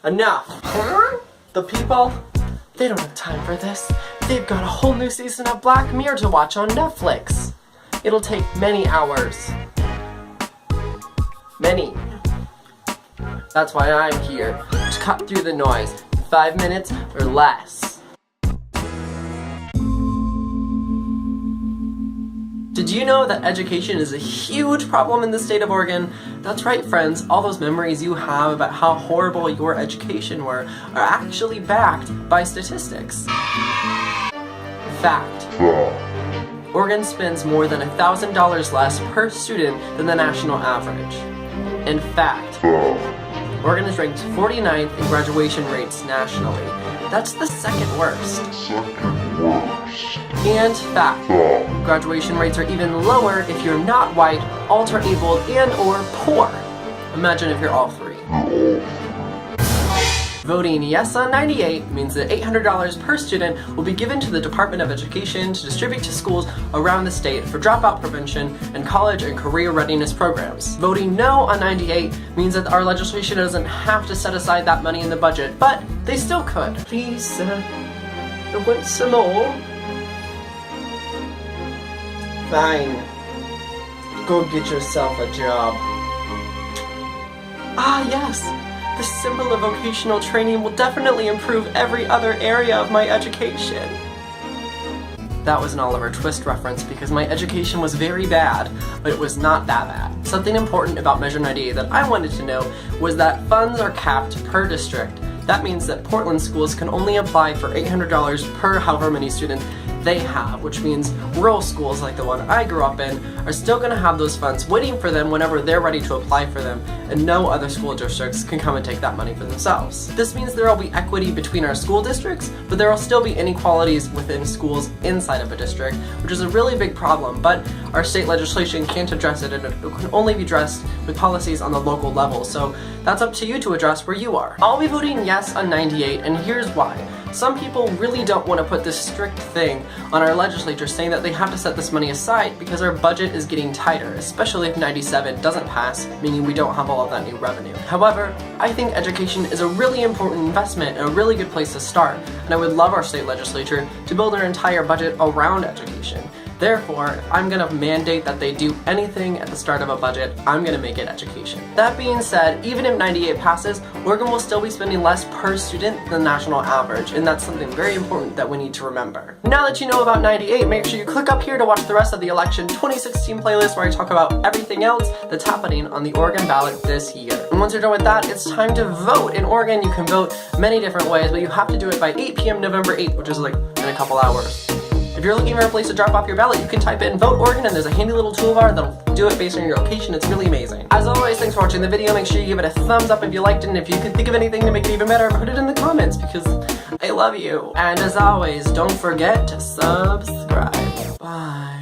Enough! The people, they don't have time for this. They've got a whole new season of Black Mirror to watch on Netflix. It'll take many hours. Many. That's why I'm here, to cut through the noise. 5 minutes or less. Did you know that education is a huge problem in the state of Oregon? That's right, friends. All those memories you have about how horrible your education were are actually backed by statistics. Fact. Oregon spends more than $1,000 less per student than the national average. In fact, Oregon is ranked 49th in graduation rates nationally. That's the second worst. And fact, graduation rates are even lower if you're not white, alter-abled, and or poor. Imagine if you're all three. Voting yes on 98 means that $800 per student will be given to the Department of Education to distribute to schools around the state for dropout prevention and college and career readiness programs. Voting no on 98 means that our legislation doesn't have to set aside that money in the budget, but they still could. Please, I want some more. Fine. Go get yourself a job. Ah, yes. The symbol of vocational training will definitely improve every other area of my education. That was an Oliver Twist reference because my education was very bad, but it was not that bad. Something important about Measure 98 that I wanted to know was that funds are capped per district. That means that Portland schools can only apply for $800 per however many students they have, which means rural schools like the one I grew up in are still going to have those funds waiting for them whenever they're ready to apply for them, and no other school districts can come and take that money for themselves. This means there will be equity between our school districts, but there will still be inequalities within schools inside of a district, which is a really big problem, but our state legislation can't address it, and it can only be addressed with policies on the local level, so that's up to you to address where you are. I'll be voting yes on 98, and here's why. Some people really don't want to put this strict thing on our legislature saying that they have to set this money aside because our budget is getting tighter, especially if 97 doesn't pass, meaning we don't have all of that new revenue. However, I think education is a really important investment and a really good place to start, and I would love our state legislature to build their entire budget around education. Therefore, I'm gonna mandate that they do anything at the start of a budget, I'm gonna make it education. That being said, even if 98 passes, Oregon will still be spending less per student than the national average, and that's something very important that we need to remember. Now that you know about 98, make sure you click up here to watch the rest of the election 2016 playlist where I talk about everything else that's happening on the Oregon ballot this year. And once you're done with that, it's time to vote. In Oregon, you can vote many different ways, but you have to do it by 8 p.m. November 8th, which is like in a couple hours. If you're looking for a place to drop off your ballot, you can type in Vote Oregon and there's a handy little toolbar that'll do it based on your location. It's really amazing. As always, thanks for watching the video. Make sure you give it a thumbs up if you liked it, and if you can think of anything to make it even better, put it in the comments because I love you. And as always, don't forget to subscribe. Bye.